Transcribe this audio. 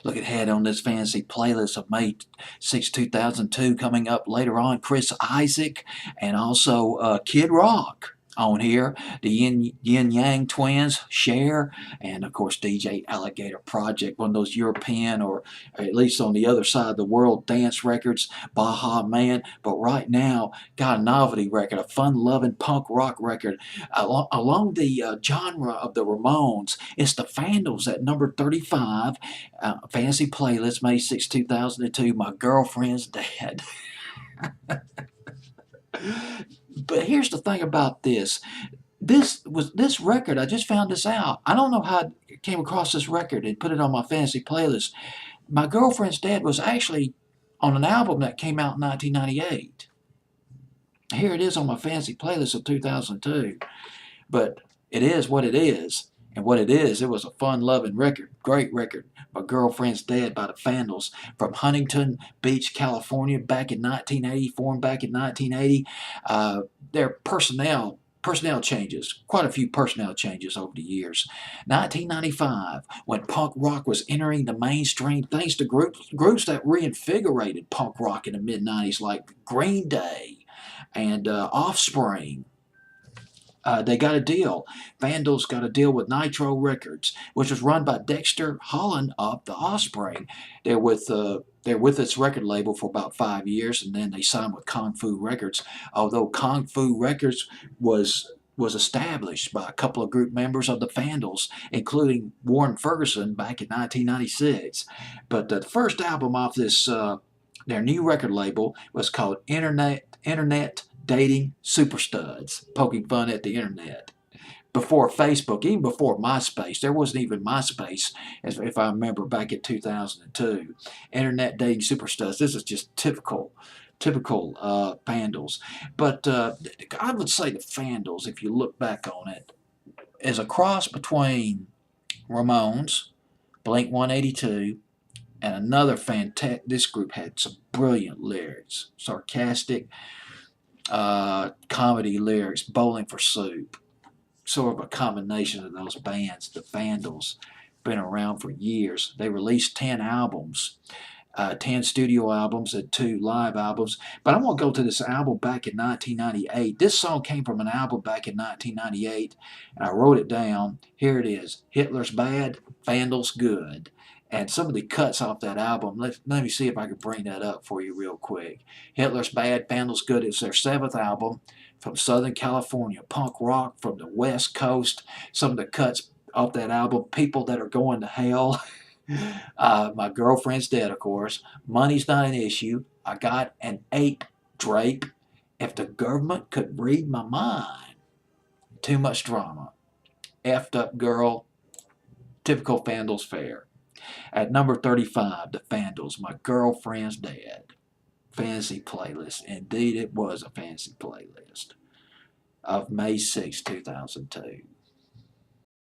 Look ahead on this fantasy playlist of May 6, 2002. Coming up later on, Chris Isaac and also Kid Rock on here. The Yin Yang Twins, Cher, and of course DJ Alligator Project, one of those European or at least on the other side of the world dance records, Baha Man. But right now, got a novelty record, a fun-loving punk rock record along the genre of the Ramones. It's the Vandals at number 35. Fantasy playlist, May 6, 2002. My Girlfriend's Dad. But here's the thing about this. This record, I just found this out. I don't know how I came across this record and put it on my fantasy playlist. My Girlfriend's Dad was actually on an album that came out in 1998. Here it is on my fantasy playlist of 2002. But it is what it is. And what it is, it was a fun-loving record, great record. My Girlfriend's Dead by the Vandals from Huntington Beach, California, back in 1980, formed back in 1980. Their personnel changes, quite a few personnel changes over the years. 1995, when punk rock was entering the mainstream, thanks to groups that reinvigorated punk rock in the mid-90s, like Green Day and Offspring. They got a deal. Vandals got a deal with Nitro Records, which was run by Dexter Holland of the Offspring. They're with its record label for about 5 years, and then they signed with Kung Fu Records. Although Kung Fu Records was established by a couple of group members of the Vandals, including Warren Ferguson back in 1996. But the first album off this their new record label was called Internet Dating Super Studs, poking fun at the internet. Before Facebook, even before MySpace, there wasn't even MySpace, if I remember back in 2002. Internet Dating Super Studs, this is just typical Vandals. But I would say the Vandals, if you look back on it, is a cross between Ramones, Blink-182, and another fantastic. This group had some brilliant lyrics, sarcastic, comedy lyrics, Bowling for Soup. Sort of a combination of those bands. The Vandals, been around for years. They released 10 albums, 10 studio albums and 2 live albums. But I want to go to this album back in 1998. This song came from an album back in 1998, and I wrote it down. Here it is. Hitler's Bad, Vandals Good. And some of the cuts off that album, let me see if I can bring that up for you real quick. Hitler's Bad, Vandals Good is their 7th album from Southern California. Punk rock from the West Coast. Some of the cuts off that album, People That Are Going to Hell. My Girlfriend's Dead, of course. Money's Not an Issue. I Got an Ape Drape. If the Government Could Read My Mind. Too Much Drama. Effed Up Girl. Typical Vandals fare. At number 35, the Vandals, My Girlfriend's Dead. Fantasy playlist. Indeed, it was a fantasy playlist of May 6, 2002.